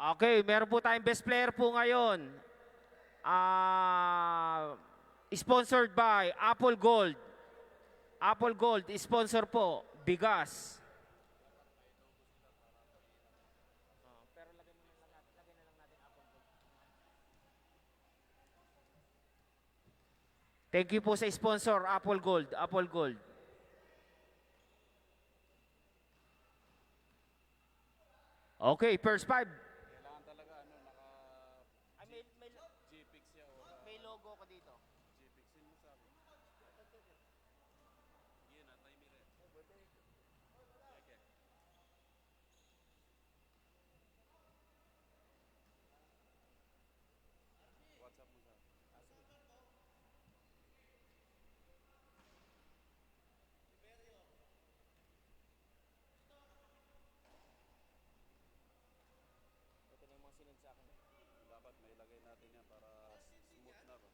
Okay, meron po tayong best player po ngayon. Sponsored by Apple Gold. Apple Gold, sponsor po, bigas. Thank you po sa sponsor, Apple Gold. Apple Gold. Okay, first five. Kailangan talaga ano, naka Ay, GPX siya o may logo ko dito. GPX yun mo sabi. Yun na, tayo mire. Okay. WhatsApp mo sabi. Ito na yung mga sinend sa akin. Dapat may lagay natin yan para smooth na ba.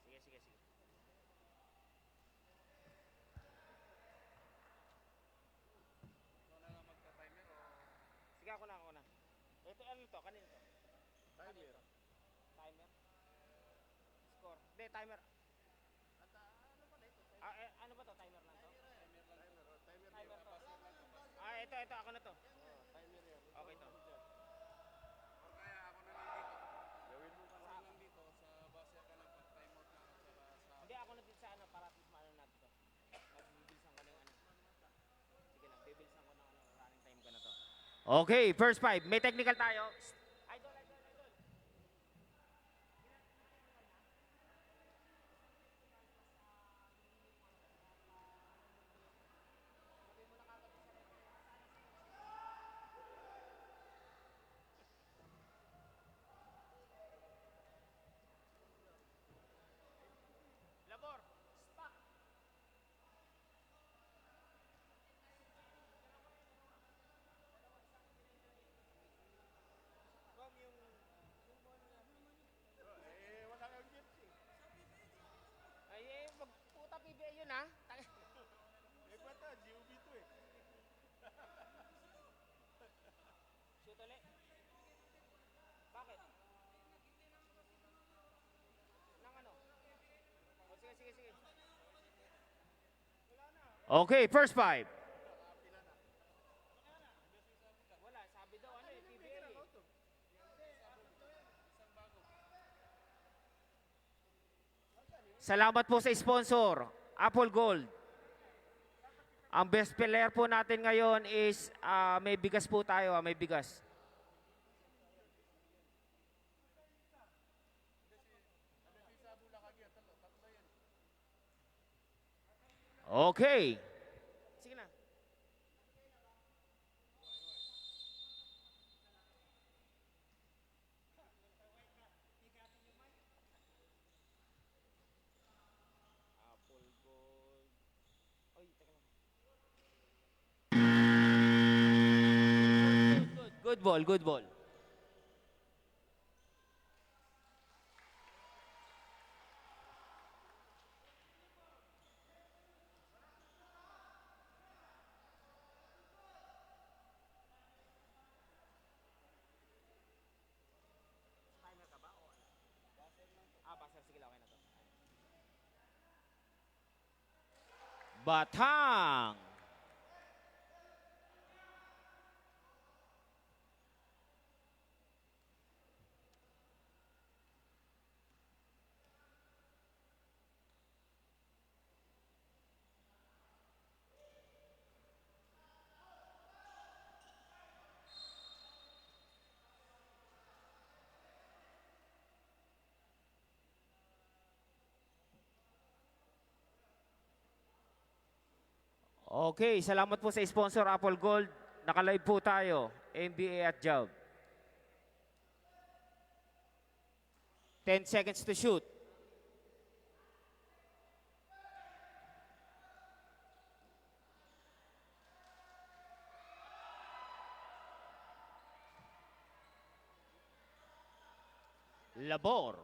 Sige, sige, sige. Ikaw na lang magka-timer o Sige, ako na, ako na. Ito, ano to? Kanino to? timer? Timer? Score. Hindi, timer. Ano ba to? Timer lang to? Timer Timer yun. to. Buzzer lang to. Ito, ako na to. Timer yan. Okay to. O kaya ako na lang dito. Gawin mo ka na lang dito sa buzzer ka lang pag time out lang at saka sa Hindi, ako na dito sa ano, para at least maano natin to. Bibilisan ko na yung ano. Sige lang, bibilisan ko na ano, running time ko na to. Okay, first five. May technical tayo. Idol, idol, idol. Labor, stop. Rom, yung wala kang gift eh. puta PBA yun ha. Bata, GOB to eh. Shoot ulit. Bakit? Nang ano? Sige, sige, sige. Okay, first five. Wala, sabi daw ano eh, PBA eh. Salamat po sa sponsor, Apple Gold. Ang best player po natin ngayon is may bigas po tayo, may bigas. Okay. Sige na. Apple Gold. Oy, teka lang. Good, good, good ball, good ball. Timer ka ba o ano? Buzzer, sige lang, okay na to. Batang. Okay, salamat po sa sponsor Apple Gold. Nakalive po tayo. NBA at Job. 10 seconds to shoot. Labor.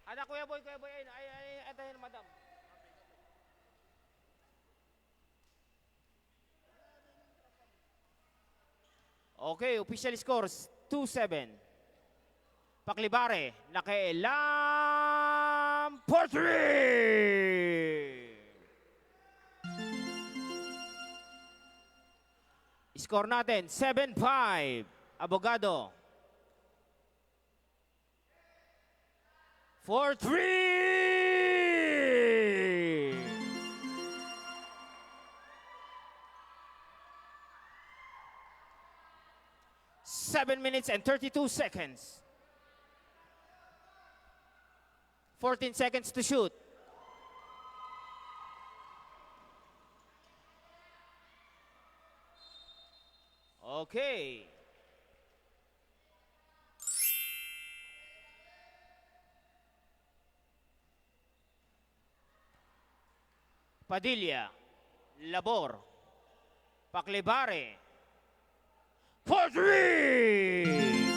Ada Kuya Boy, ayun, madam. Okay, official scores 2-7. Paklibare, nakailam for 3! Score natin, 7-5. Abogado. For 3! Seven minutes and 32 seconds. 14 seconds to shoot. Okay. Padilla, Labor, Paklibare, for 3!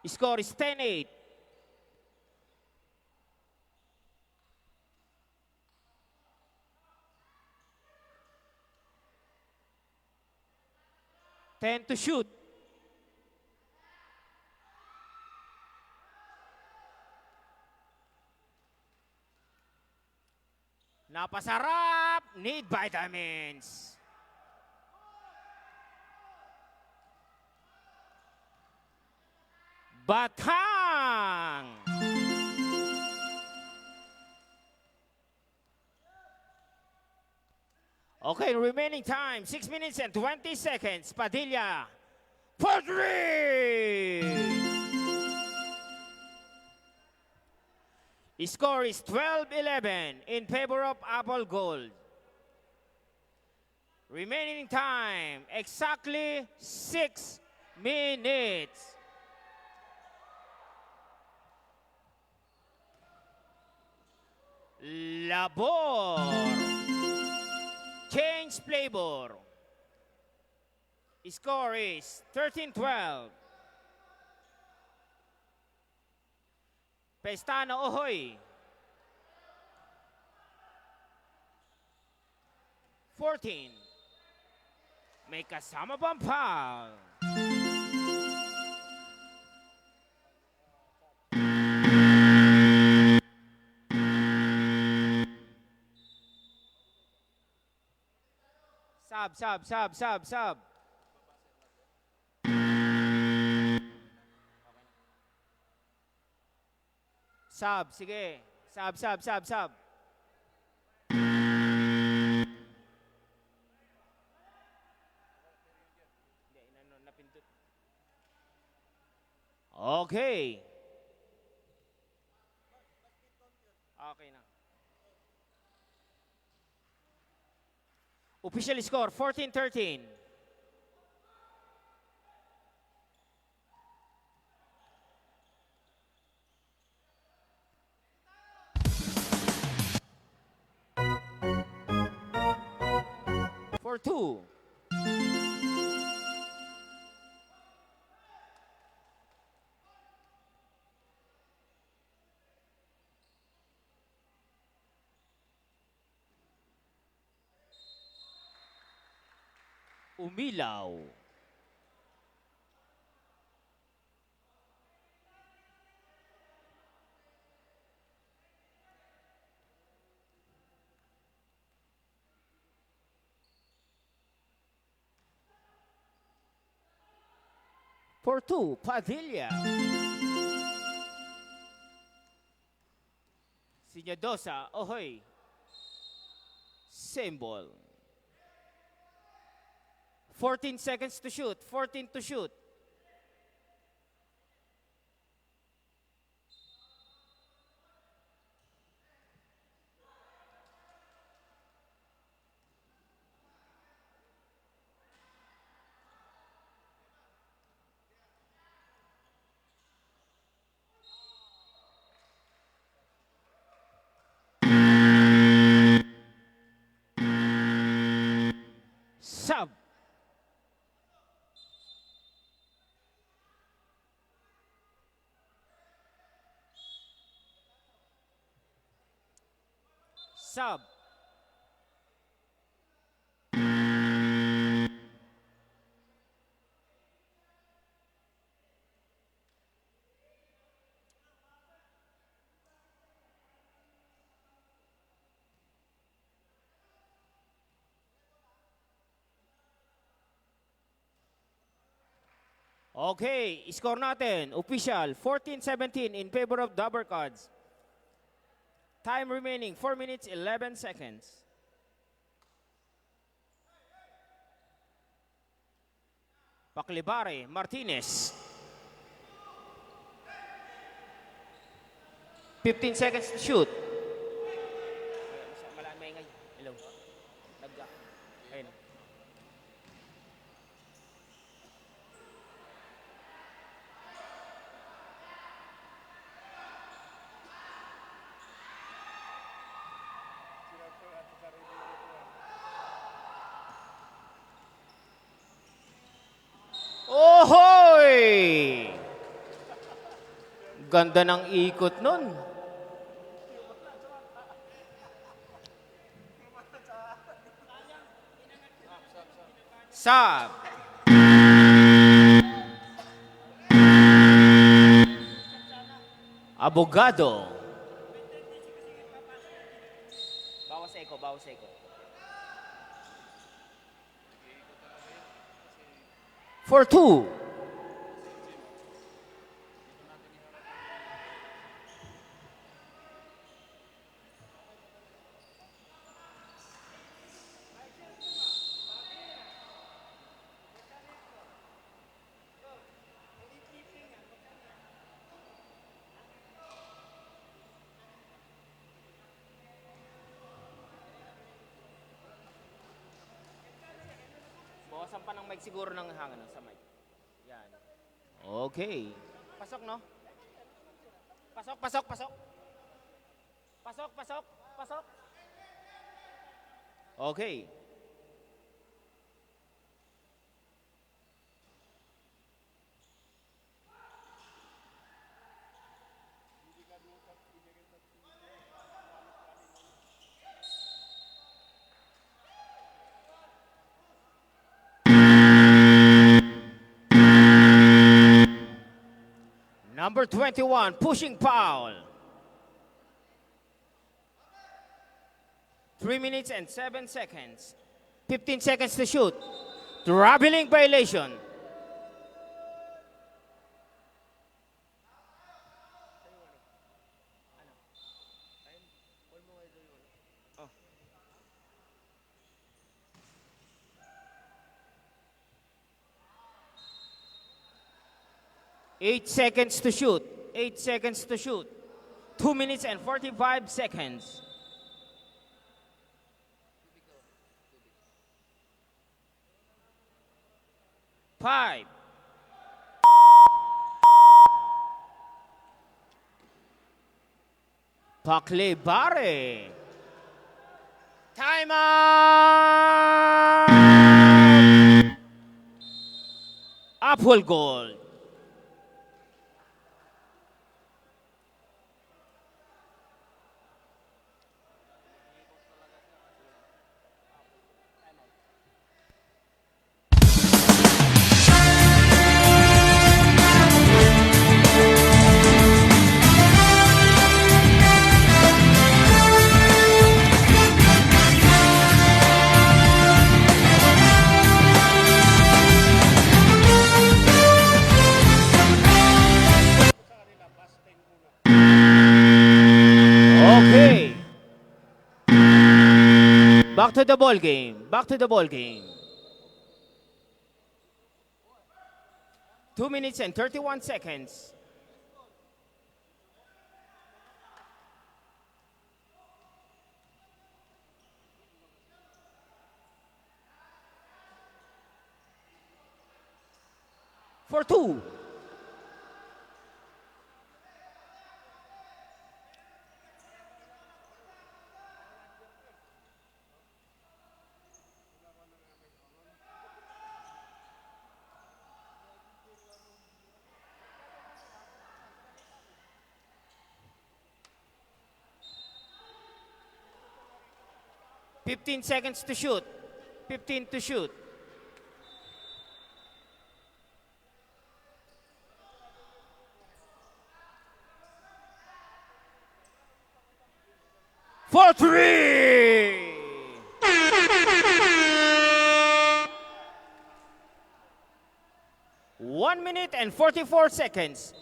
Score is 10-8. Ten to shoot. Napasarap! Need vitamins. Batang! Okay, remaining time, 6 minutes and 20 seconds. Padilla, for 3! Score is 12-11 in favor of Apple Gold. Remaining time, exactly 6 minutes. Labor. Change flavor. Score is 13-12. Pestano Ohoy. 14. May kasama pang foul. Sub. Sub, sige. Sub. Okay. Okay na. Official score, 14-13. For 2. Umilaw. For 2, Padilla. Sinyadosa, Ohoy. Same ball. 14 seconds to shoot. 14 to shoot. Sub. Sub. Okay, score natin. Official, 14-17 in favor of the Abercards. Time remaining, 4 minutes, 11 seconds. Paclibare, Martinez. 15 seconds to shoot. Malamay ngay. Hello. Nagga. Ayun. Ohoy! Ganda ng ikot nun. Sub. Abogado. Bawas eko, bawas eko. For 2. Bawasan pa ng mic siguro ng hangin sa mic. Yan. Okay. Pasok, no? Pasok, pasok, pasok. Pasok, pasok, pasok. Okay. Number 21, pushing foul. 3 minutes and 7 seconds. 15 seconds to shoot. Traveling violation. Oh. 8 seconds to shoot. 8 seconds to shoot. 2 minutes and 45 seconds. Five. Paclibare. Time out. Apple Gold. Back to the ball game. Back to the ball game. 2 minutes and 31 seconds. For two. Fifteen seconds to shoot. 15 to shoot. For three! One minute and 44 seconds.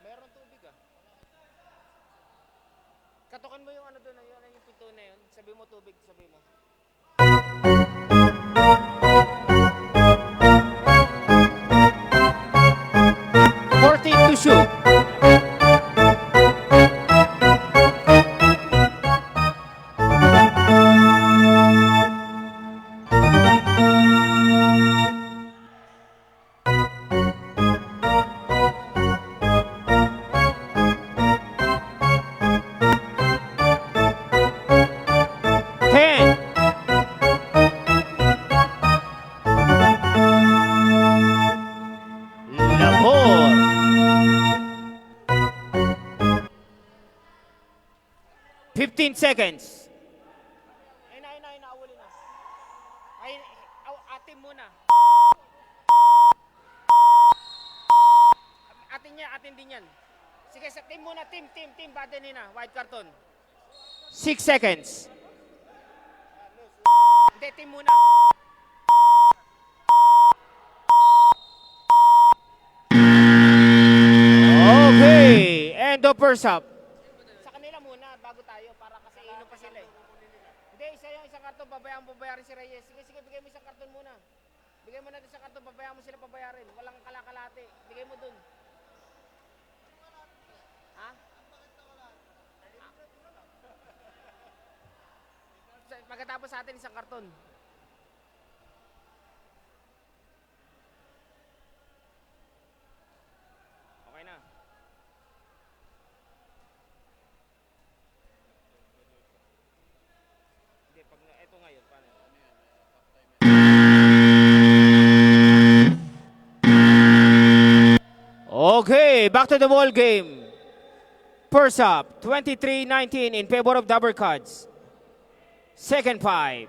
Meron tubig ah. Katukan mo yung ano doon, yung pinto na yun. Sabi mo tubig, sabi mo. 14 to shoot. Labor. 15 seconds. Ay na, awali na. Ay, atin muna. Atin din yan. Sige, sa team muna, team, batin na, white carton. 6 seconds. Hindi, team muna. Okay, end of first half. Sa kanila muna, bago tayo, para kasi ino pa sila eh. Hindi, isang karton, babayaran si Reyes. Sige, bigay mo isang karton muna. Bigay mo na isang karton, babayaran mo sila pabayarin. Walang kalakalate. Bigay mo dun. Ha? Pagkatapos sa atin, isang karton. Okay na. Hindi, pag ito ngayon, paano? Okay, back to the ball game. First up, 23-19 in favor of Dabber Cards. Second 5.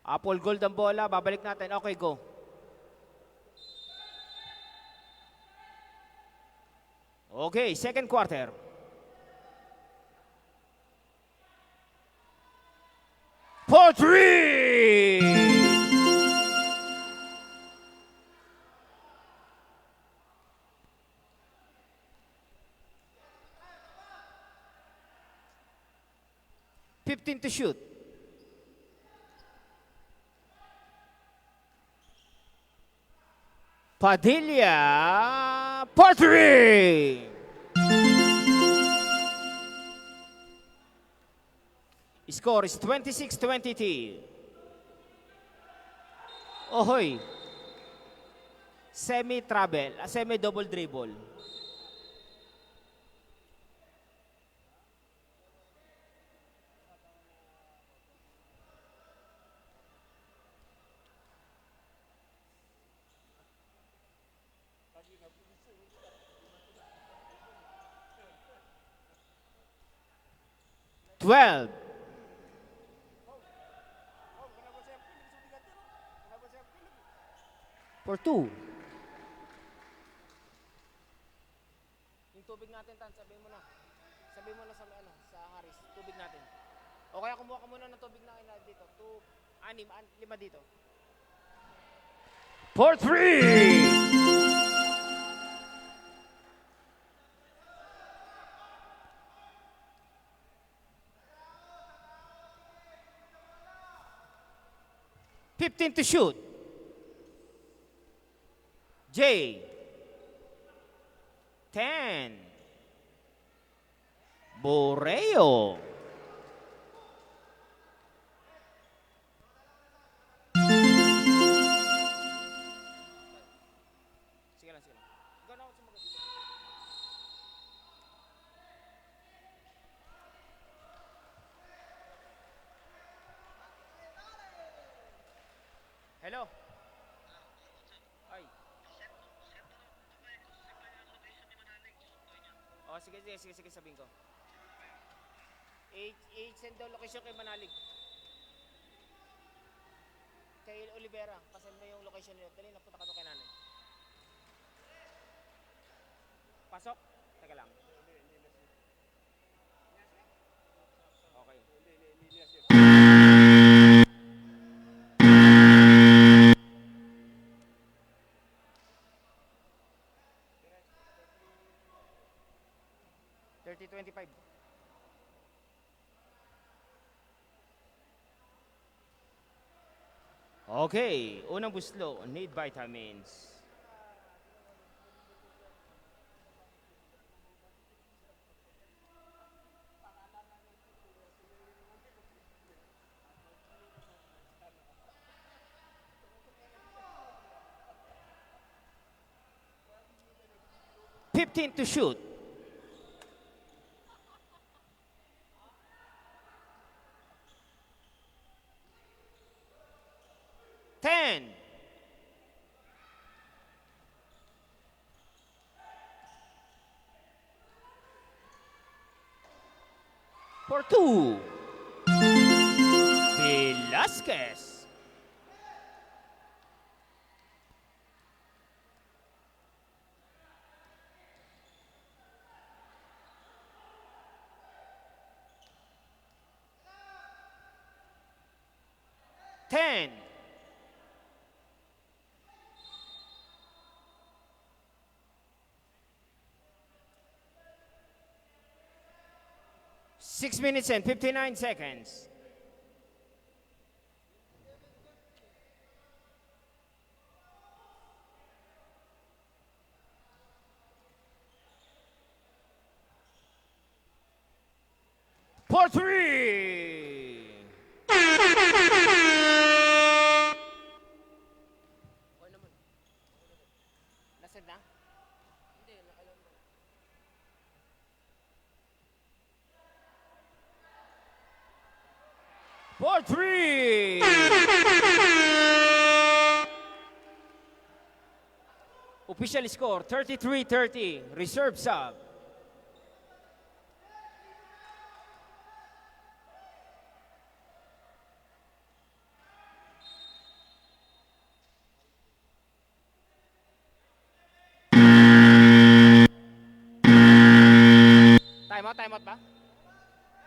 Apple gold ang bola, babalik natin. Okay, go. Okay, second quarter. For three! $15 to shoot. Padilla, for three! Score is 26-22. Ohoy. Semi-travel, semi-double dribble. 12. For 2. Yung tubig natin, Tan, sabihin mo na. Sabihin mo na sa, ano, sa Haris, tubig natin. O kaya kumuha ka muna ng tubig na kailangan dito. 5 dito. For 3. Fifteen to shoot. J. 10. Borreo. Sige lang, sige lang. Ikaw na ako sumagot. Hello? Ay. Oh, sige, sabihin ko. Send daw location kay Manalig. Kay Olivera, pasend mo yung location nila. Dali, napunta ka doon kay nanay. Pasok? Teka lang. Okay. $30.25. Okay, unang buslo, need vitamins. $15 to shoot. 10. For 2. Velasquez. Ten. Six minutes and 59 seconds. For 3. Nasend na? Hindi, nakalam na. For 3. Official score 33-30. Reserve sub. Timeout ba?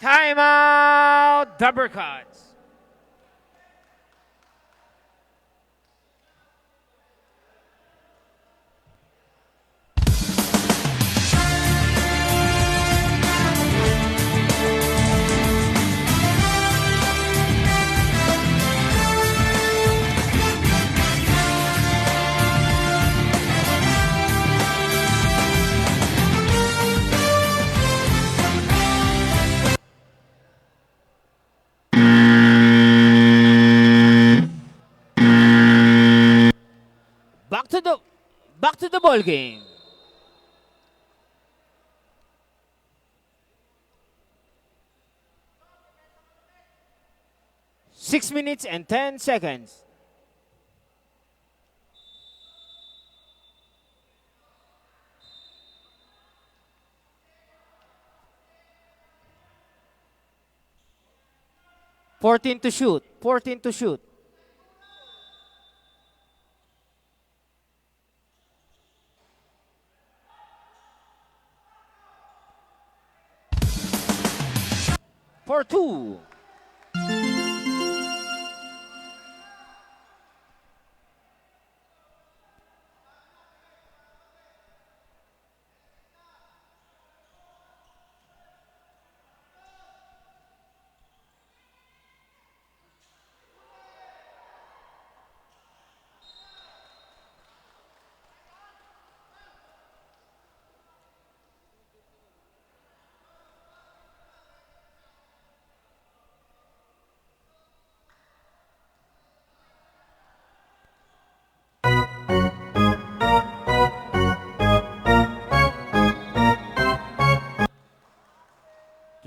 Timeout, double cuts. Back to the ball game. Six minutes and 10 seconds. 14 to shoot. 14 to shoot. For 2.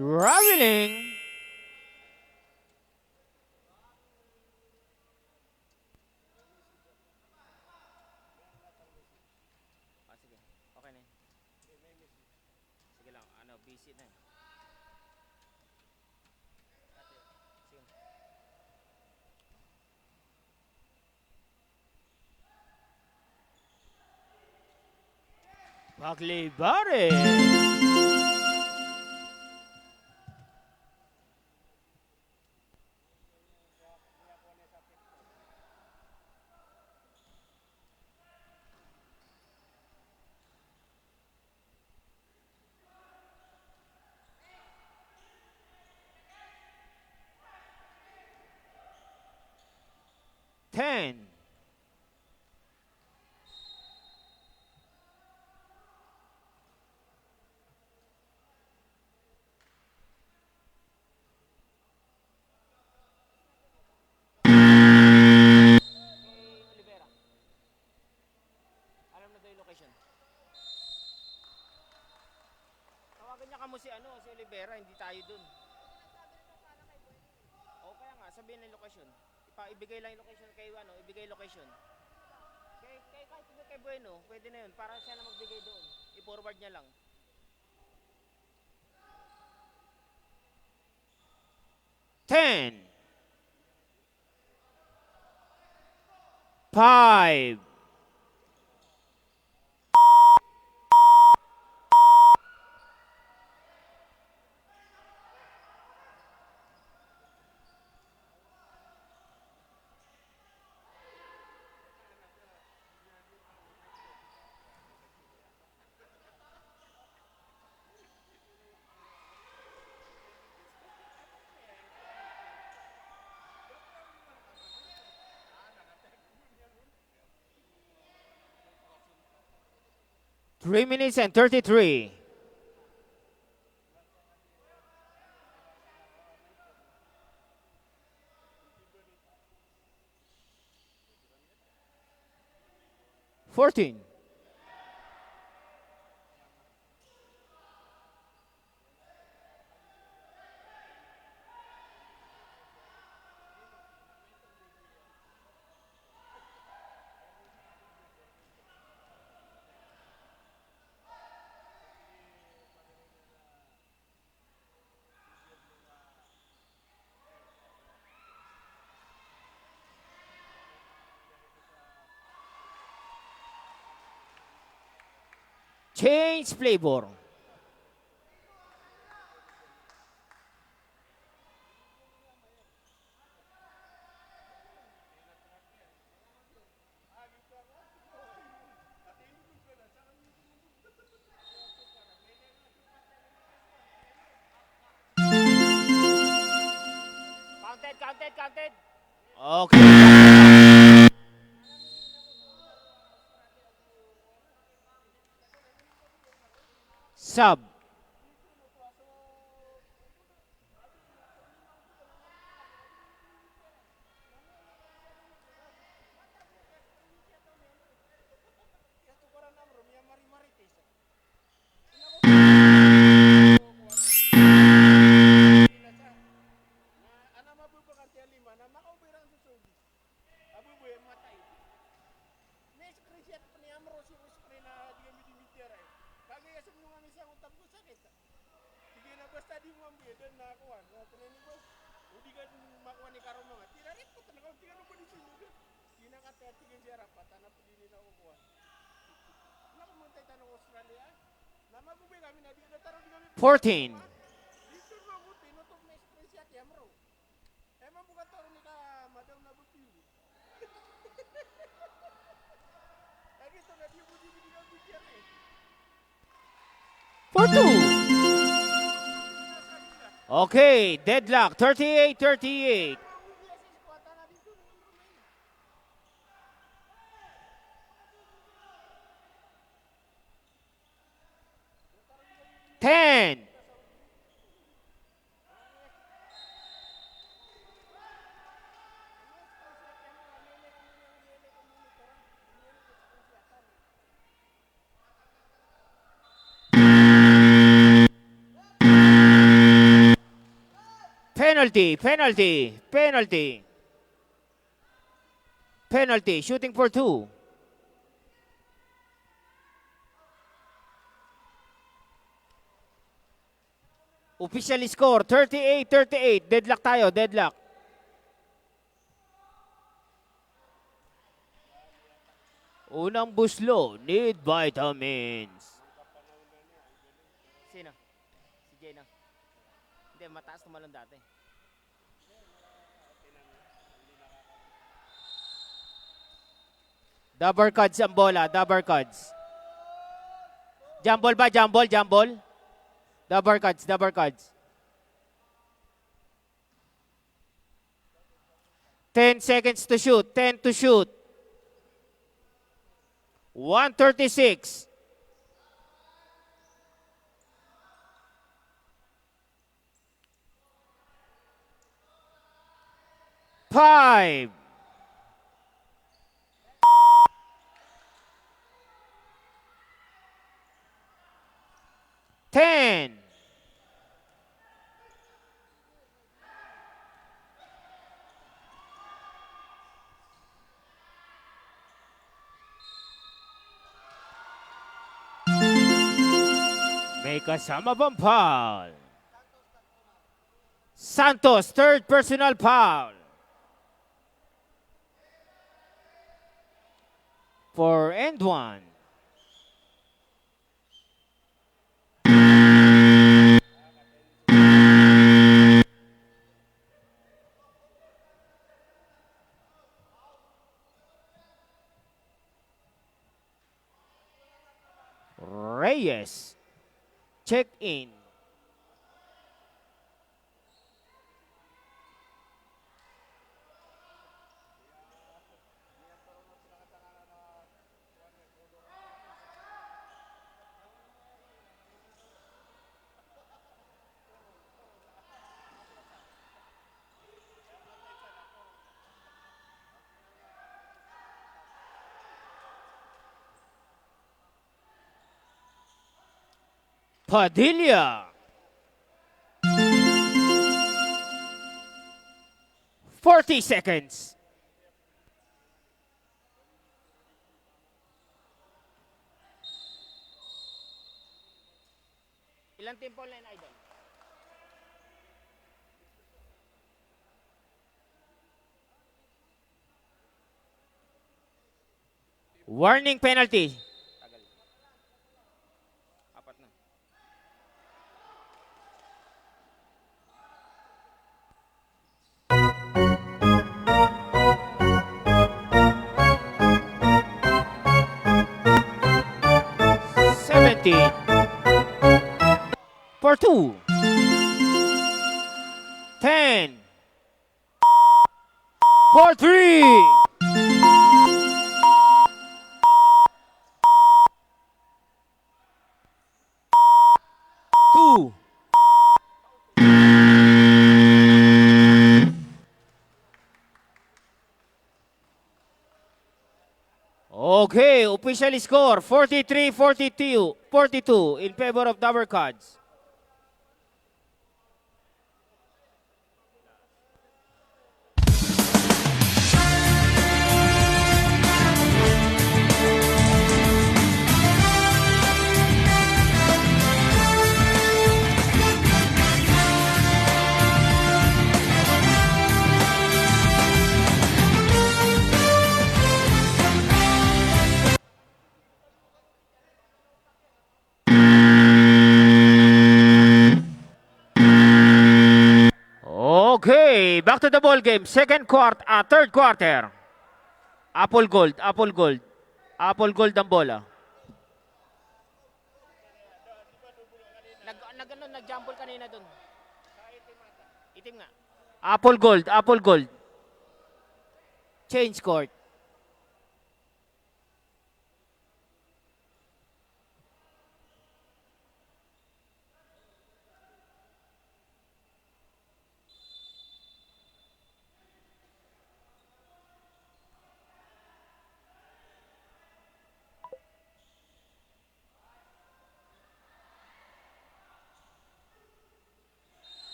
Traveling. Sige. Okay na yun. Sige lang. Busy na eh. Sige. Paglibare. Ten. Olivera. Alam na daw yung location. Tawagan niya kamo si Olivera, hindi tayo dun. O kaya nga, sabihin na yung location. Ibigay lang yung location kay ibigay location. Kahit kay Bueno, pwede na yun. Para siya na magbigay doon. I-forward niya lang. Ten. 5. Three minutes and 33. Fourteen. Change flavor. Counted. Okay. Sub. Basta di mo ambil dan na kuan. Na training ko. Hindi ka makuha ni Karo mga. Tirarit ko talaga. Tingnan mo ni Sinuga. Tinakatatingin siya rapat. Hanap din nila kukuha. Wala ko mong tayo ng Australia. Namabubi kami na di na taro di kami. 14. Dito mo mo tinutok na stress ya kamero. Emang bukan taro ni ka madam na buti. Lagi to na di mo di ka bigyan eh. For 2. Okay, deadlock. 38-38. Ten. Penalty, penalty, penalty. Penalty, shooting for 2. Official score, 38-38. Deadlock tayo, deadlock. Unang buslo, need vitamins. Sino? Si Jay na. Hindi, mataas tumalon dati. Double cards ang bola, double cards. Jambol ba? Jambol, jambol? Double cards, double cards. 10 seconds to shoot, 10 to shoot. 136. Five. 10. May kasama bang foul? Santos, third personal foul. For end one. Reyes, check in. Padilla. 40 seconds. Ilang tempo line, Idol? Warning penalty. Tagal. Apat na. For 2. 10. For 3. Two. Okay, official score 43-42 in favor of Dabber Cards. Okay, back to the ball game. Third quarter. Apple Gold, Apple Gold. Apple Gold ang bola. Nag-jumble kanina dun. Itim nga. Apple Gold, Apple Gold. Change court.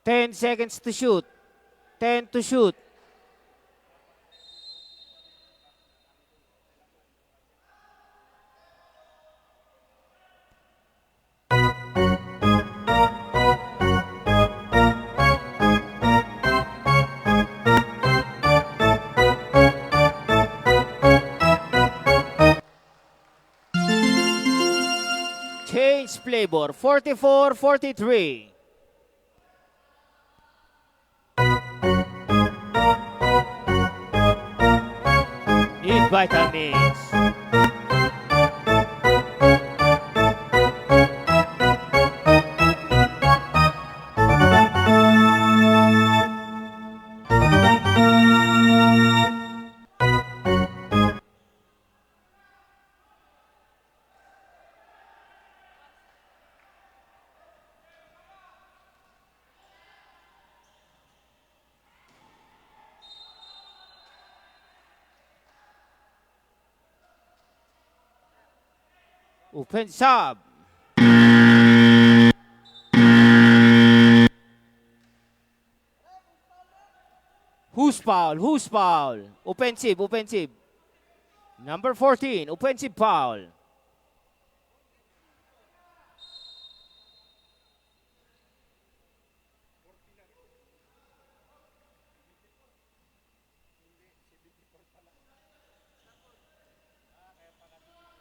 Ten seconds to shoot. 10 to shoot. Change flavor. 44-43. Need vitamins. Open sub. Who's foul? Who's foul? Offensive, offensive. Number 14, offensive foul.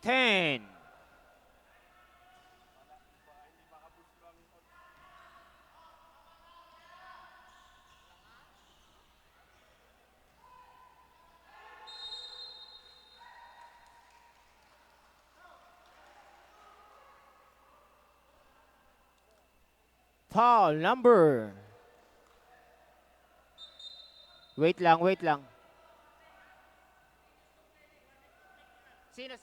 Ten. Foul number. Wait lang, wait lang. Sino?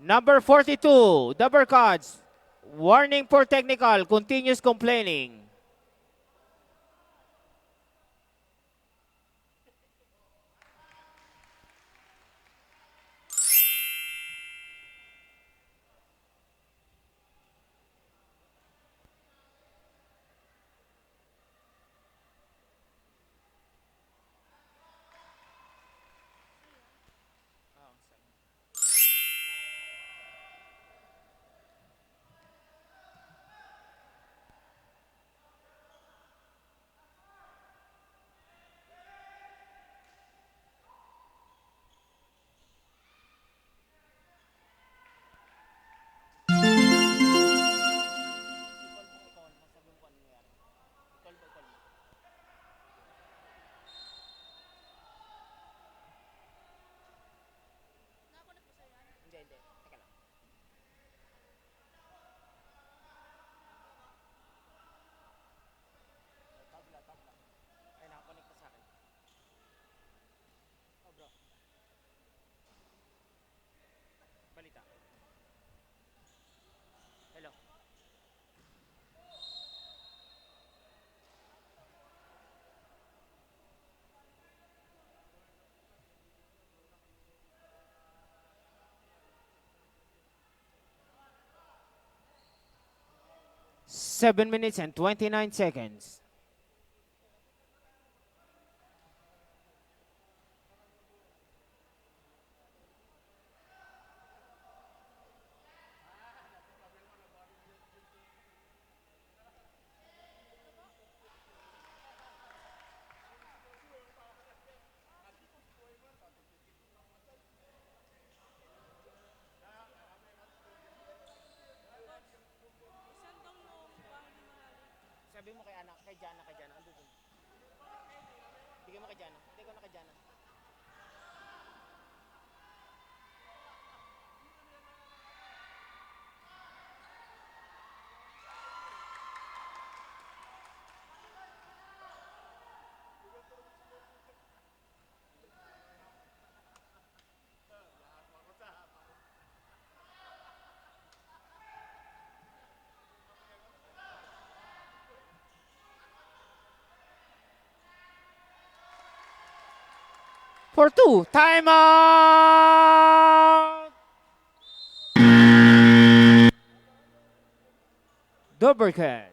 Number 42, the Bercards. Warning for technical, continues complaining. Hindi. Teka lang. Tabla. Ay, nakakonect na sa akin. Oh, bro. Balita. Hello. Seven minutes and 29 seconds. Kay Jana. Ando dun. Bigyan mo kay Jana. Hindi ko na kay Jana. For 2. Time out! Dobercans.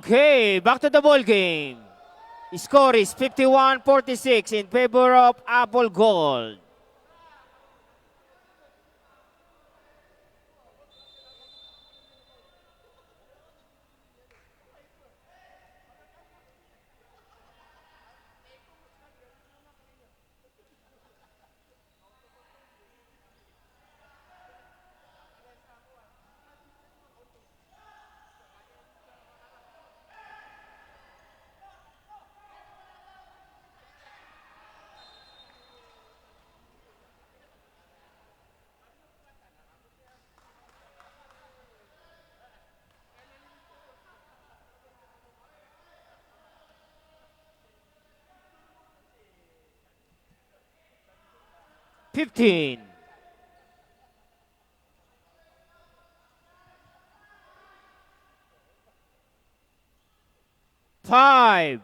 Okay, back to the ball game. Score is 51-46 in favor of Apple Gold. $15. 5.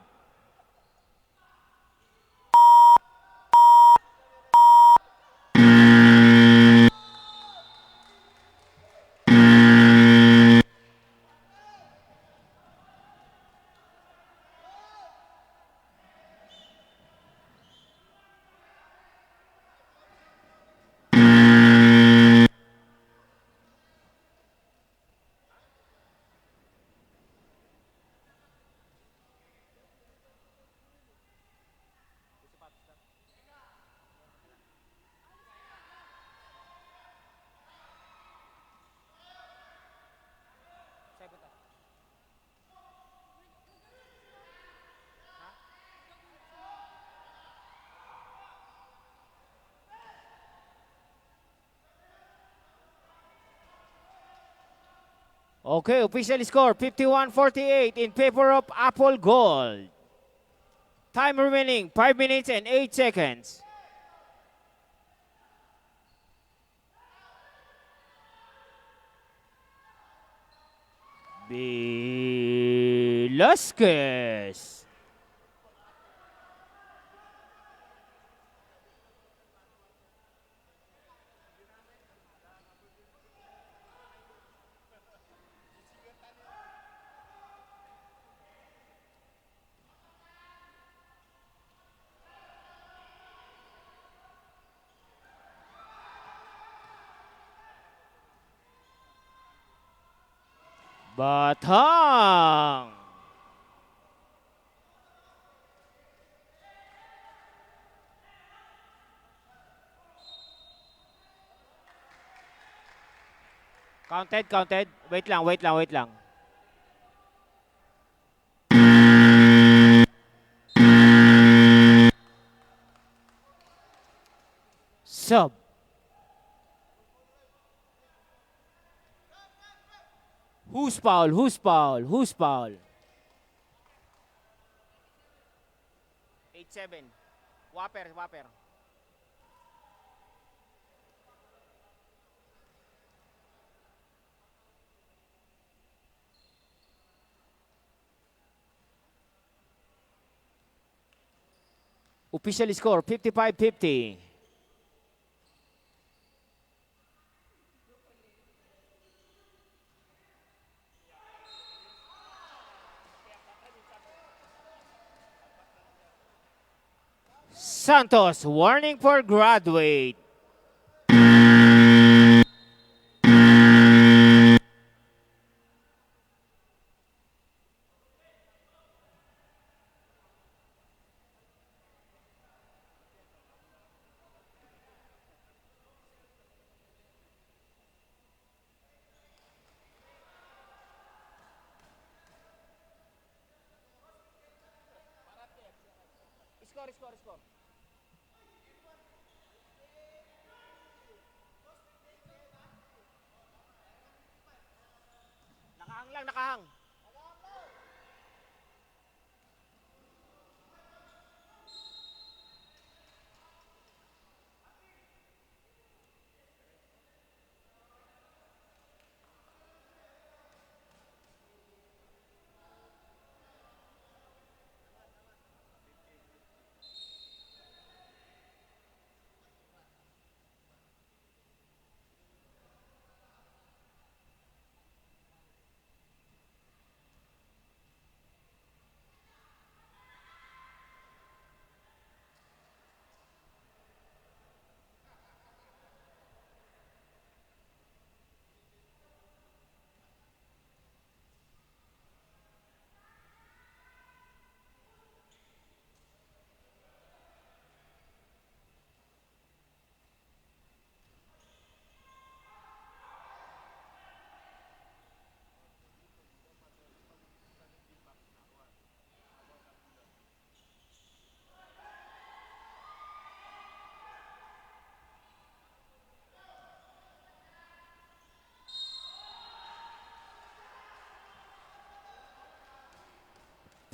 Okay, official score 51-48 in favor of Apple Gold. Time remaining 5 minutes and 8 seconds. Velasquez. Batang. Counted. Wait lang. Sub. Who's foul? 8-7. Whopper. Official score 55-50. Santos, warning for graduate. Score. Nakahang lang, nakahang.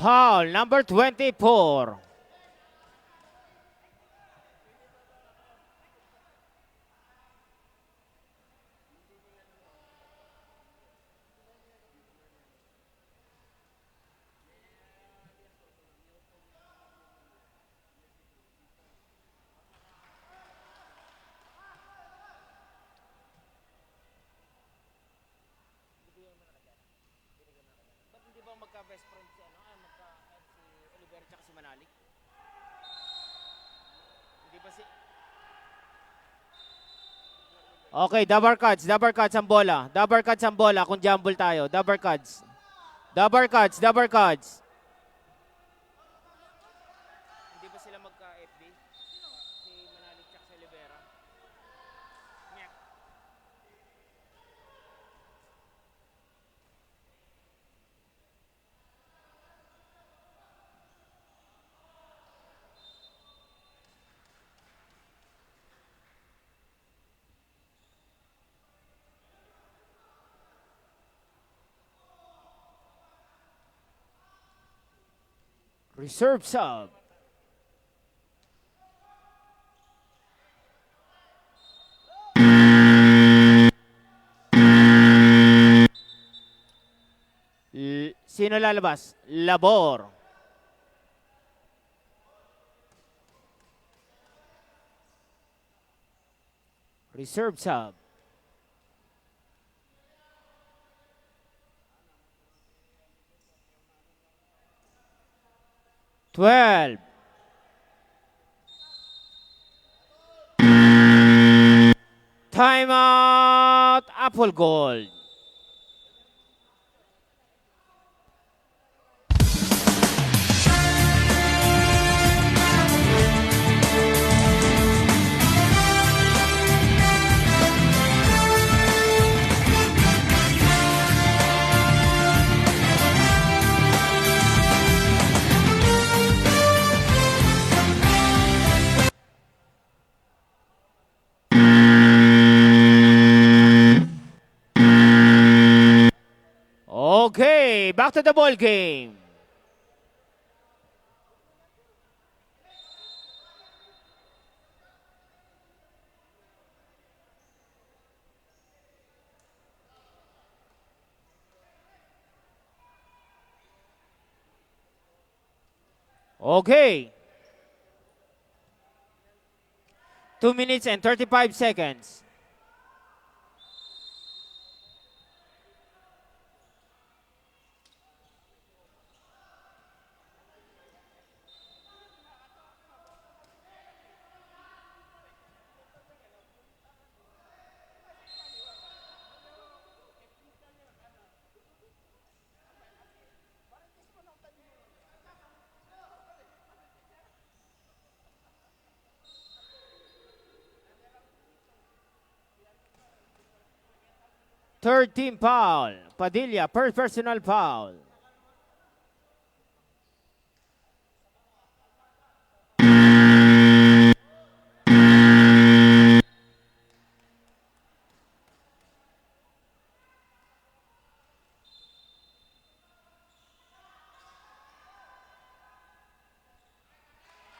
Foul, number 24. Ba't hindi ba magka-best friend si si Oliver at si Manalik? Hindi ba si... Okay, double cards ang bola. Double cards ang bola kung jumble tayo. Double cards. Hindi ba sila magka-FD? Si Manalik at si Olivera. Nyak. Reserve sub. Sino lalabas? Labor. Reserve sub. 12. Timeout, Apple Gold. Okay, back to the ball game. Okay. 2 minutes and 35 seconds. Third team foul. Padilla, personal foul.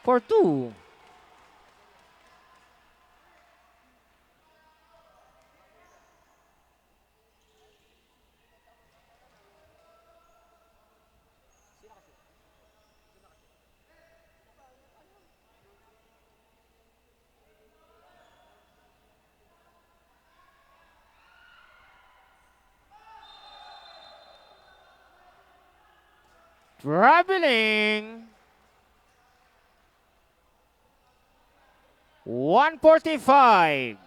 For two. Traveling. 145.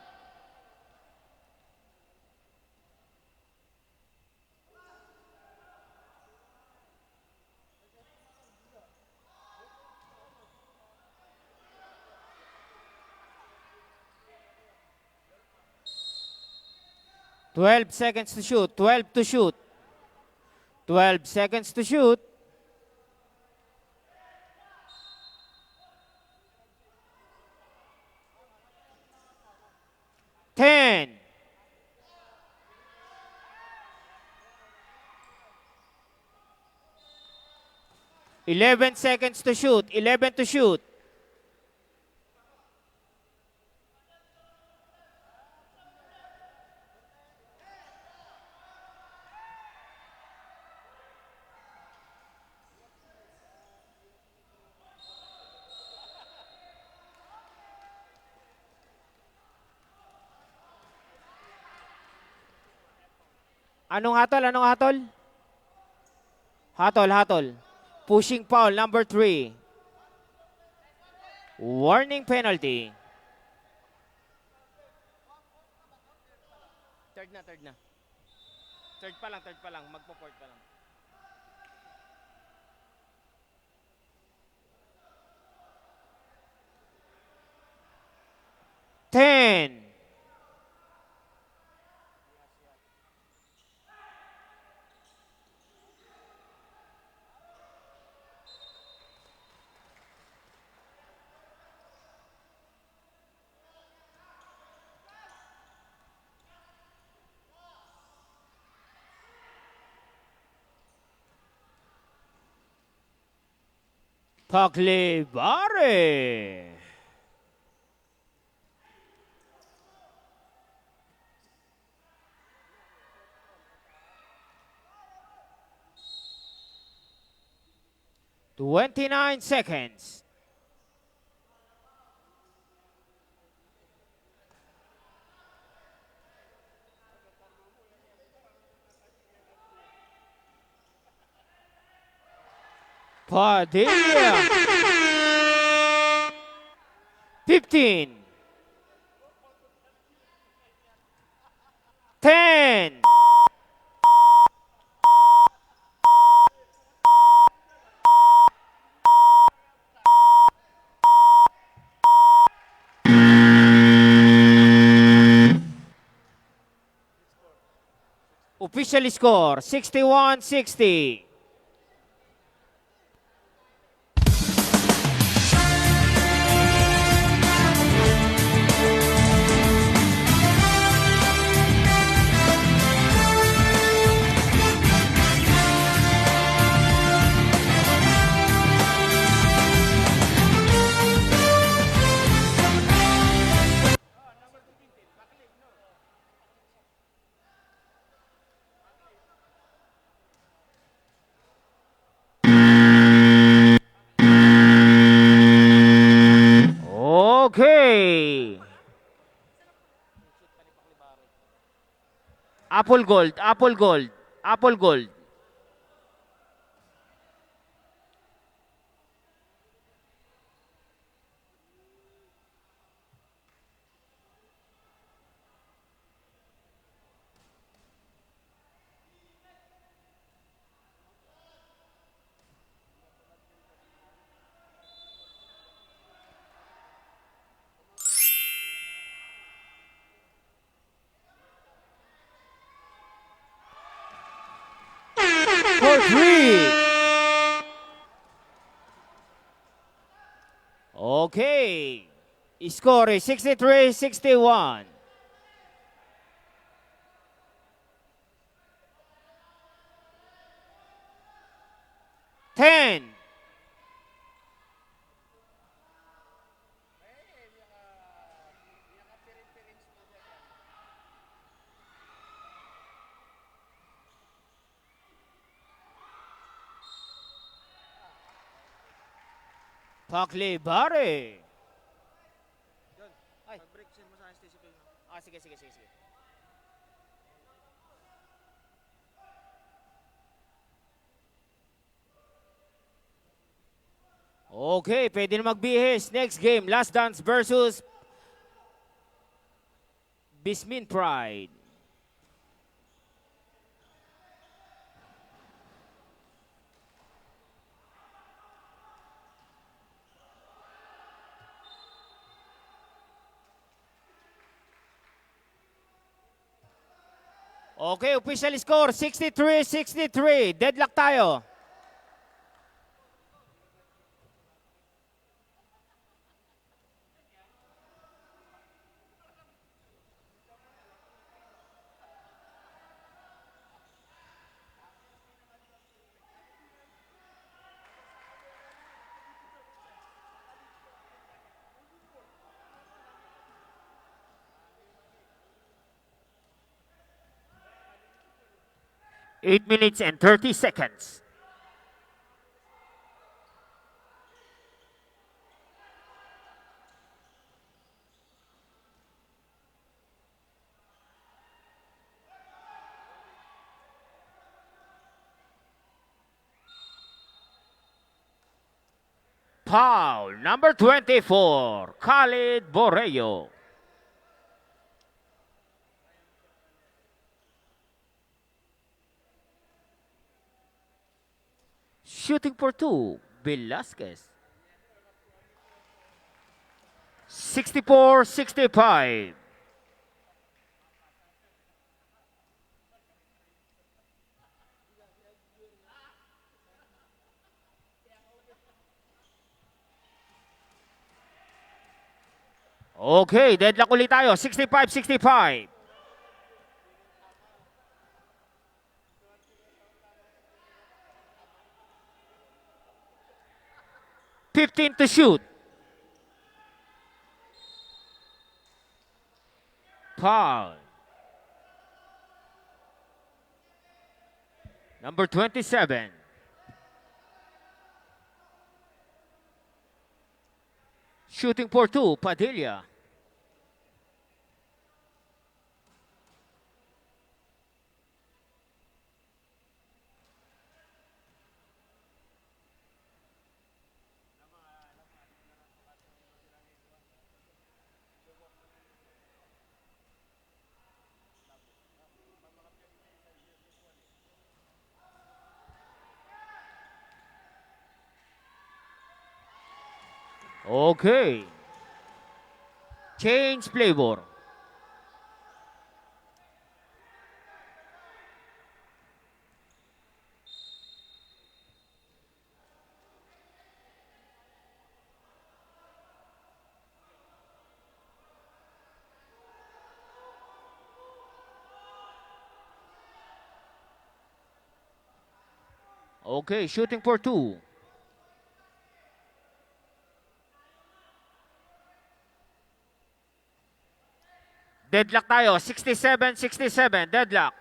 "12 seconds to shoot. 12 to shoot. 12 seconds to shoot. Ten. 11 seconds to shoot. 11 to shoot. Anong hatol? Anong hatol? Hatol, hatol. Pushing foul, number 3. Warning penalty. Third na, third na. Third pa lang. Magpo-fourth pa lang. Ten. Taglibare. "29 seconds. Padilla. 15. 10. Official score, 61-60. Okay. Apple gold, apple gold, apple gold. Score is 63-61. 10. Paklibare. Ay. Mag-break send mo sa akin, Stacy Bell. Sige. Okay, pwede na magbihis. Next game, Last Dance versus Bismin Pride. Okay, official score, 63-63. Deadlock tayo. Eight minutes and 30 seconds. Foul, number 24, Khalid Borrello. Shooting for two, Velasquez. 64-65. Okay, deadlock ulit tayo. 65-65. $15 to shoot. Foul. Number 27. Shooting for two, Padilla. Okay. Change flavor. Okay, shooting for two. Deadlock tayo, 67-67, deadlock.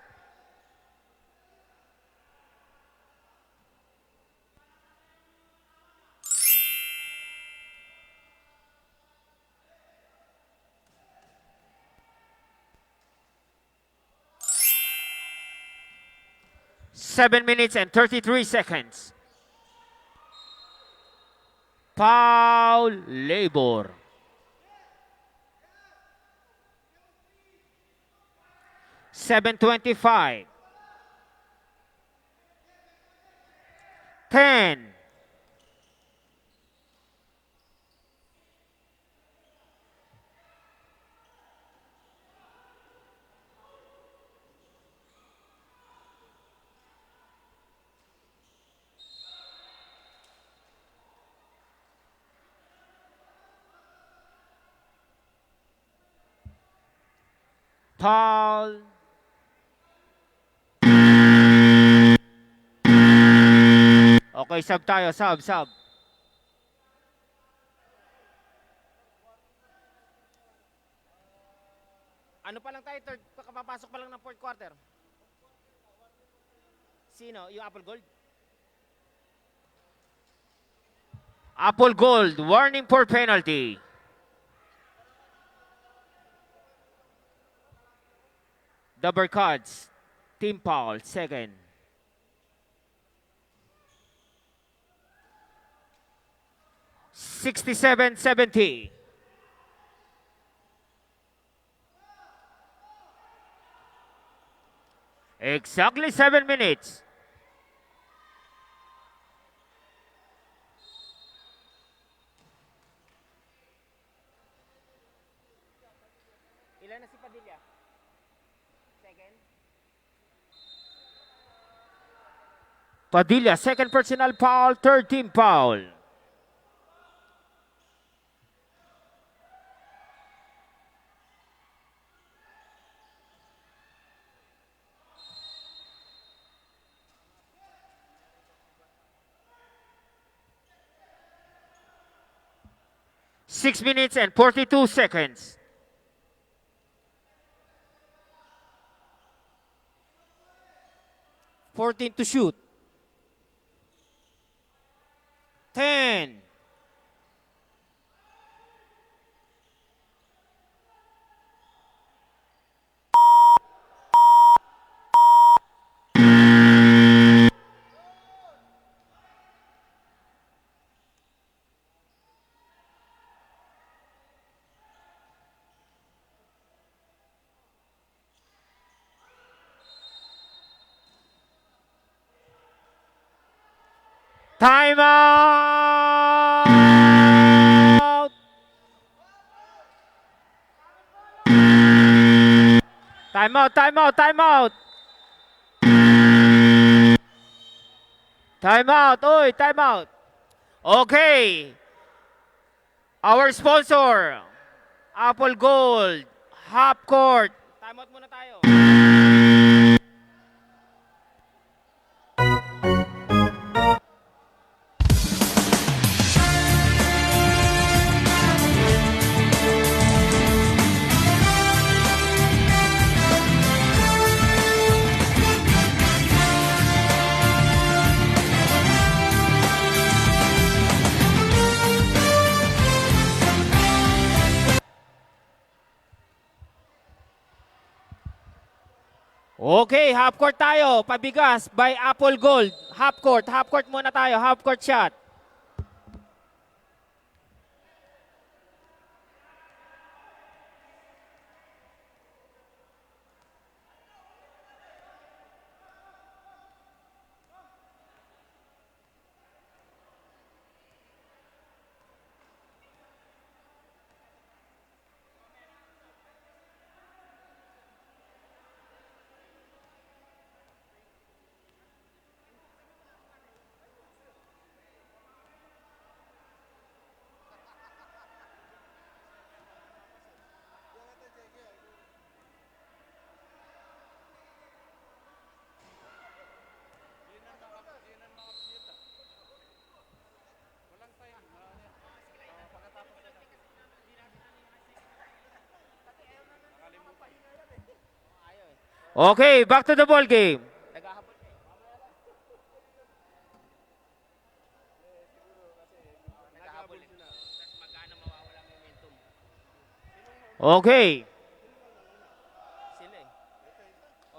Seven minutes and 33 seconds. Foul labor. $7.25. 10. Foul. Okay, sub tayo. Sub. Ano pa lang tayo? Third, papasok pa lang ng fourth quarter. Sino? Yung Apple Gold? Apple Gold, warning for penalty. The Barcads, team foul, second. $67-70. Exactly 7 minutes. Ilan na si Padilla? Second. Padilla, second personal foul, third team foul. Six minutes and 42 seconds. $14 to shoot. 10. Timeout! Timeout! Oy, timeout. Okay. Our sponsor, Apple Gold, Half Court. Timeout muna tayo. Okay, half court tayo. Pabigas by Apple Gold. Half court muna tayo. Half court shot. Okay, back to the ball game. Okay. Sila eh.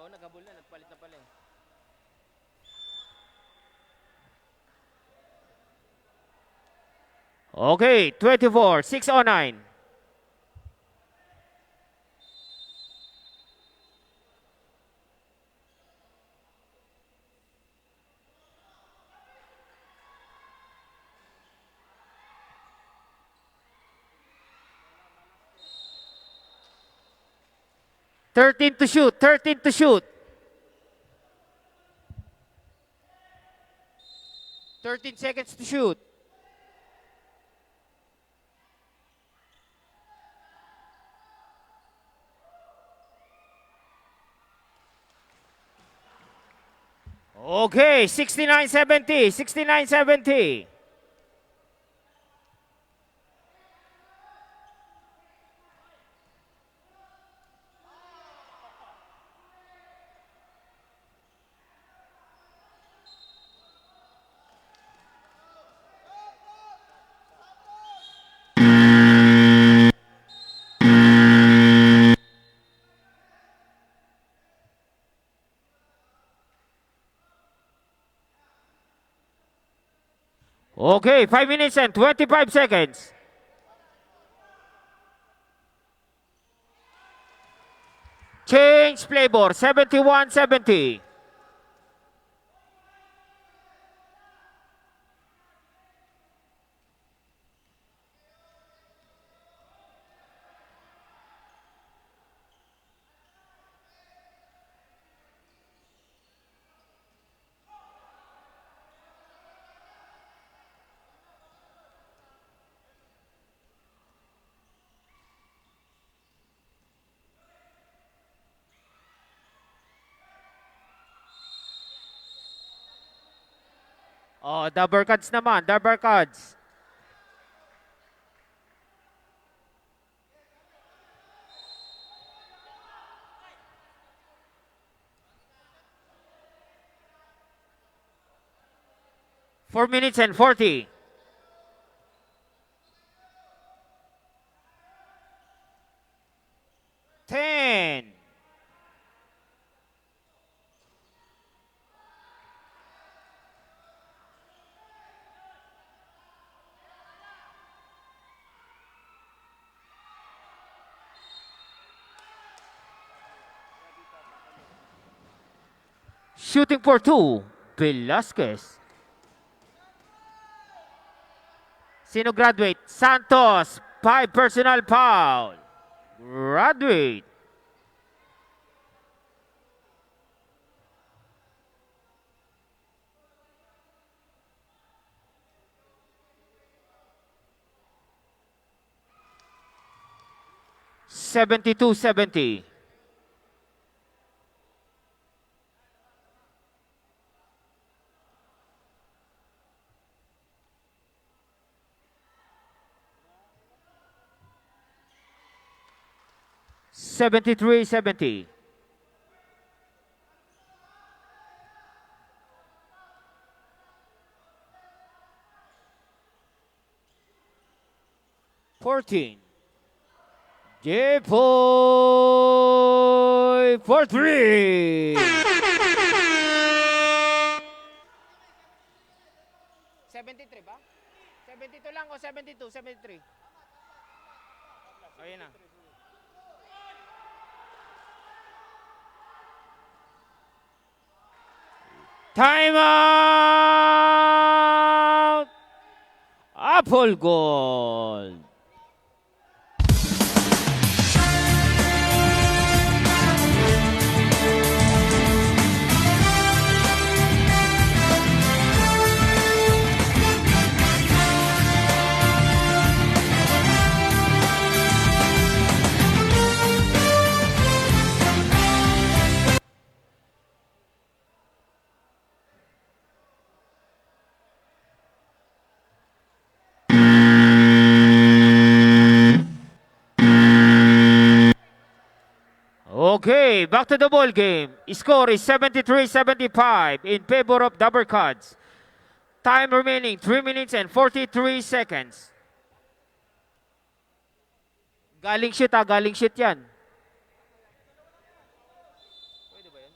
Oo, naghabol na. Nagpalit na pala eh. Okay, 24, 609. Thirteen to shoot. 13 seconds to shoot. Okay, 69-70, 69-70. Okay, 5 minutes and 25 seconds. Change playboard, 71-70. Oh, double cards naman, double cards. Four minutes and 40. 10. Shooting for two, Velasquez. Sino graduate? Santos, 5 personal foul. Graduate. Seventy-two, 70. Seventy-three, 70. Fourteen. Jepoy for three. 73 ba? 72 lang o 72? 73. Ayun na. Time out! Apple Gold. Okay, back to the ball game. Score is 73-75 in favor of Double Cards. Time remaining 3 minutes and 43 seconds. Galing shoot galing shoot yan. Pwede ba yan?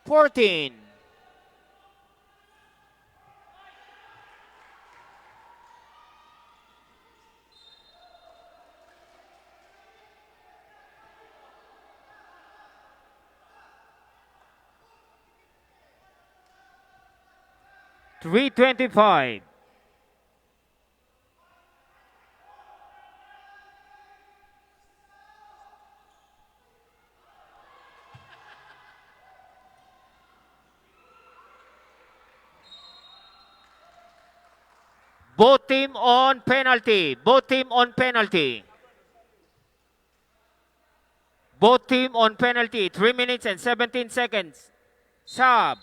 Fourteen. Three 25. Both team on penalty. Both team on penalty. Both team on penalty. 3 minutes and 17 seconds. Sub.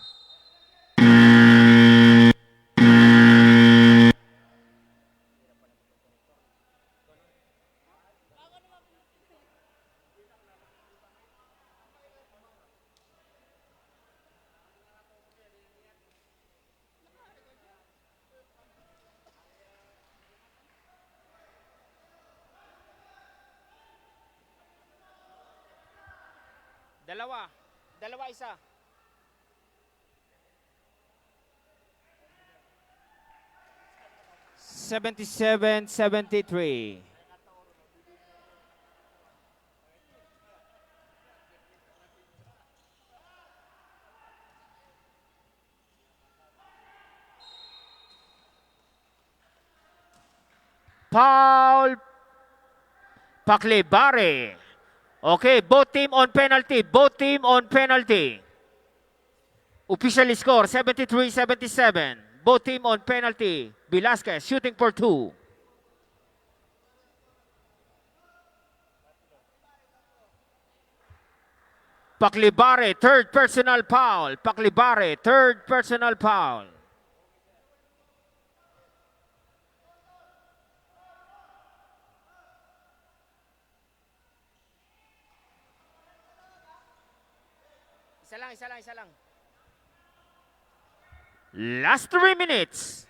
Dalawa. Dalawa isa. Seventy-seven, 73. Paul Paclibare. Okay, both team on penalty. Both team on penalty. Official score 73-77. Both team on penalty. Velasquez shooting for 2. Paclibare, third personal foul. Paclibare, third personal foul. Isa lang. Last 3 minutes.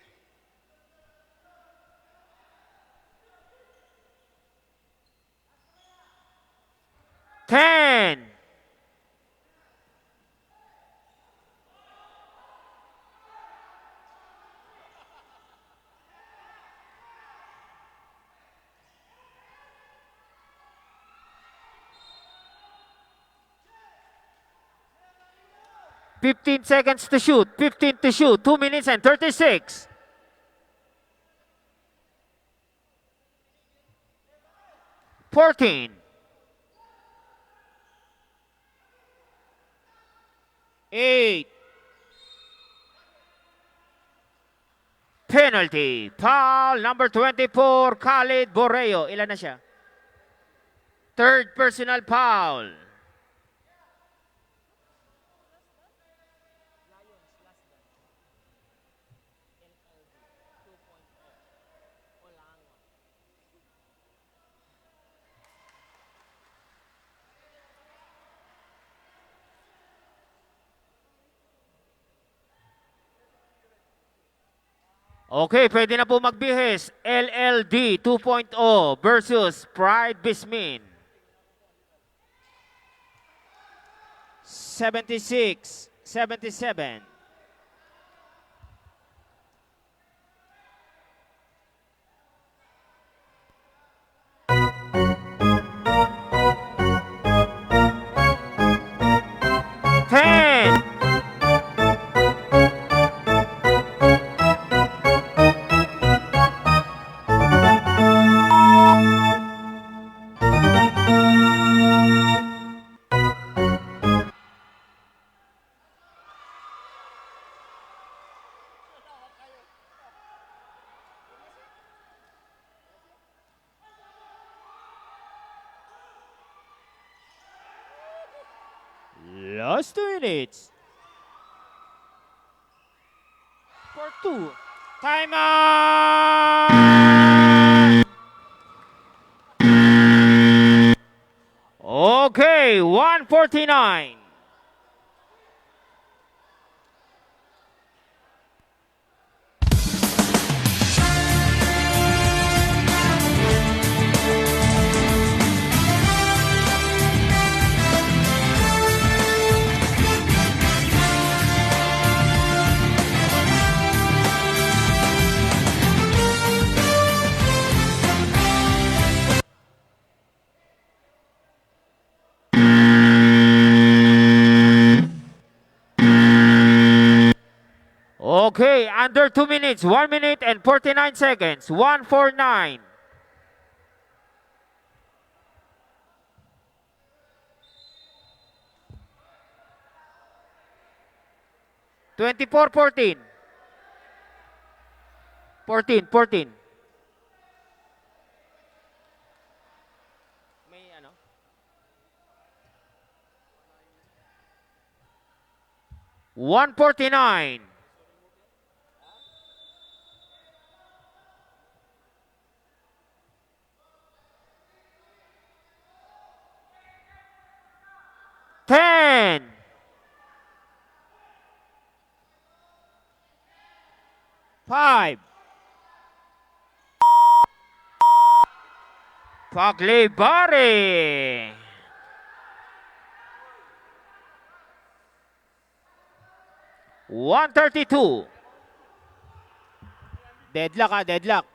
Ten. Fifteen seconds to shoot. 15 to shoot. 2 minutes and 36. Eight. Penalty. Foul number 24, Khalid Borreo. Ilan na siya? Third personal foul. Okay, pwede na po magbihis. LLD 2.0 versus Pride Bismin. 76-77. Ten. Last 2 minutes. For 2. Timeout! Okay, 149. Okay, under 2 minutes, 1 minute and 49 seconds, 149. (24-14). 14. May ano? $149. $10. $5. Paglibari. $132. Deadlock deadlock.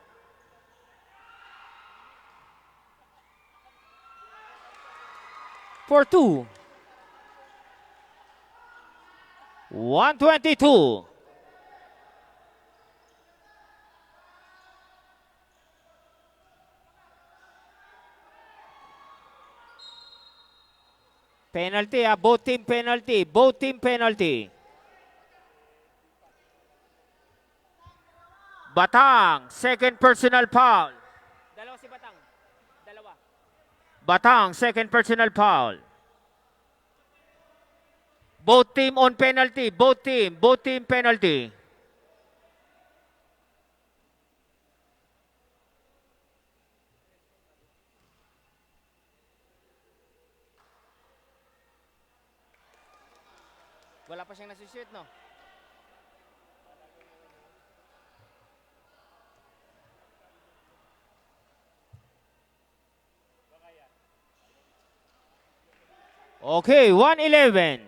For 2. 122. Penalty both team penalty. Both team penalty. Batang, second personal foul. Dalawa si Batang. Dalawa. Batang, second personal foul. Both team on penalty. Both team penalty. Wala pa siyang nasushoot, no? Okay, 111.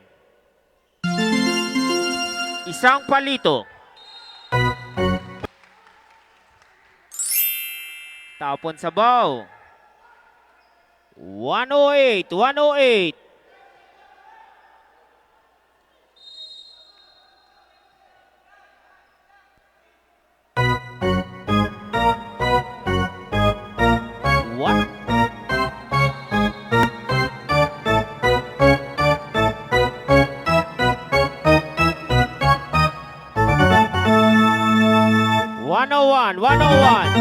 Isang palito. Tapon sa bow. 108. What? One oh one.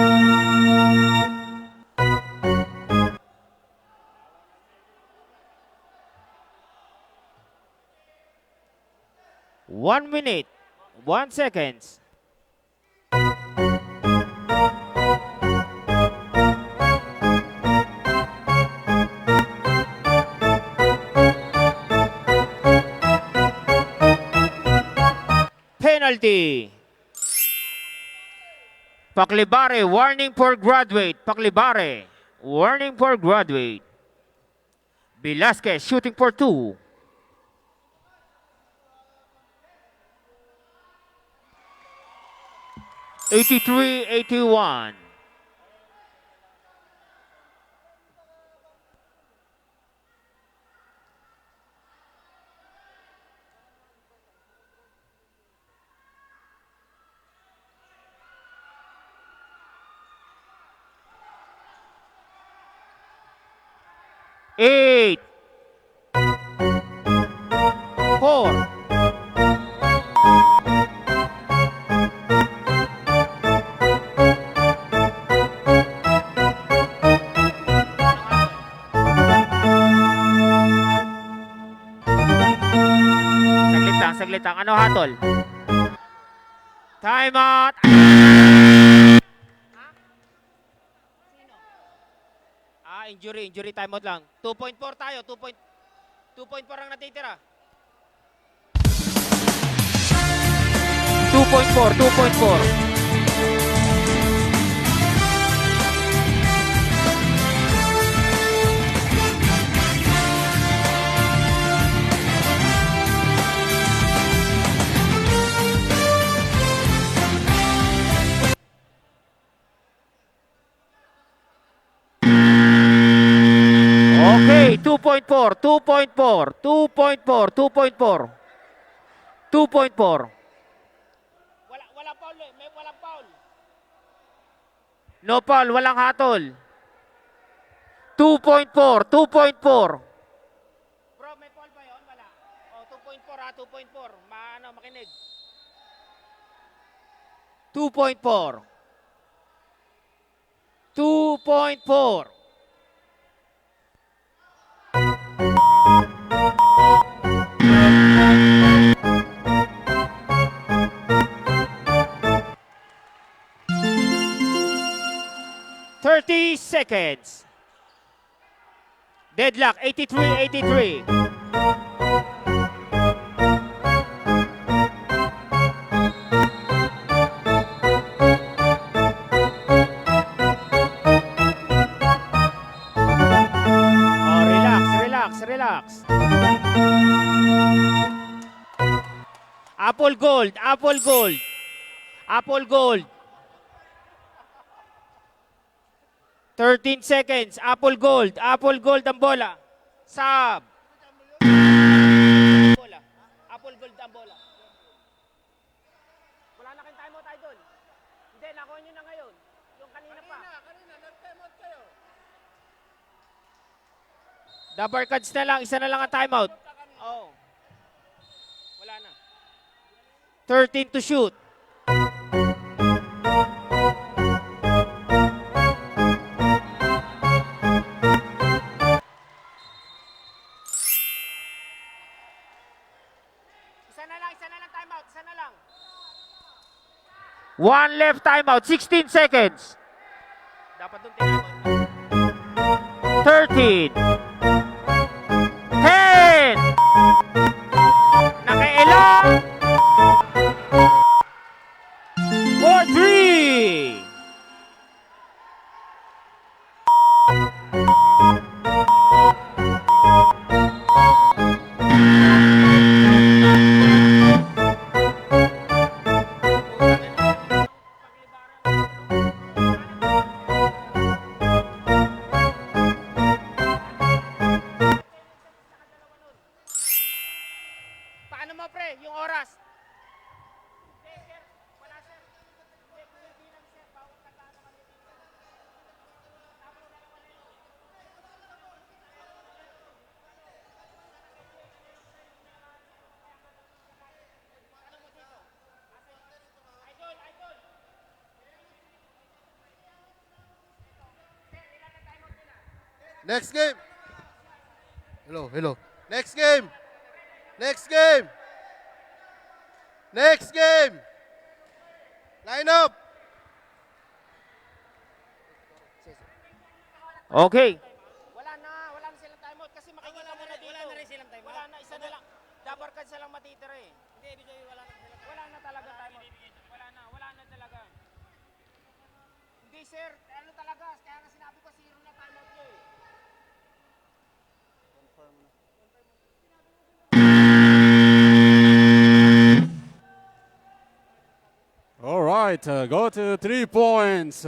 1 minute, 1 seconds. Penalty. Paklibare, warning for graduate. Paklibare, warning for graduate. Velasquez shooting for 2. $83-81. Eight. 4. Saglit lang. Ano hatol? Time out. Injury time out lang. 2.4 tayo. 2.4 ang natitira. 2.4. Okay, 2.4. 2.4. Walang foul, may walang foul. No foul, walang hatol. 2.4. Bro, may foul ba yun? Wala. 2.4 makinig. 2.4. 2.4. Thirty seconds. Deadlock, 83-83. Oh, relax, relax, relax. Apple Gold, Apple Gold. Apple Gold. 13 seconds. Apple Gold. Apple Gold ang bola. Sub. Bola. Apple Gold ang bola. Wala na kayong timeout, idol. Hindi, nakuha nyo na ngayon. Yung kanina pa. Kanina, nag-timeout kayo. Double cards na lang. Isa na lang ang timeout. Oo. Wala na. 13 to shoot. Isa na lang timeout. Isa na lang. One left timeout. 16 seconds. Dapat doon timeout. 13. 10. Nakailang. 4-3. Paano mo, pre? Yung oras? Wala, sir. Hindi lang, sir. Bawat kataan naman dito. Idol, idol. Next game. Hello, hello. Next game. Next game. Next game. Line up. Okay. Wala na silang timeout kasi makikita mo na dito. Wala na rin silang timeout. Wala na, isa na lang. Double cards na lang matitira eh. Hindi, wala na talaga timeout. Wala na talaga. Hindi sir, ano talaga, kaya nga sinabi ko zero na timeout nyo eh. All right, go to 3 points.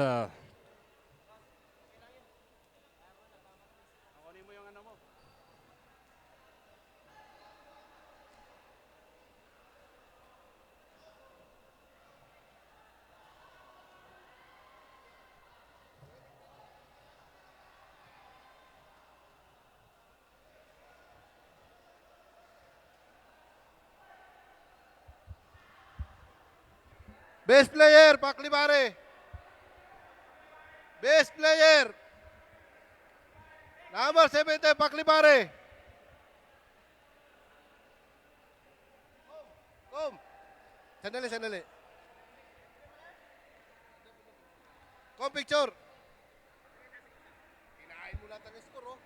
Best player, Paklibare. Best player. Number 70, Paklibare. Kom. Sandali, sandali. Kom, picture. Kinain mo lahat ng score, oh.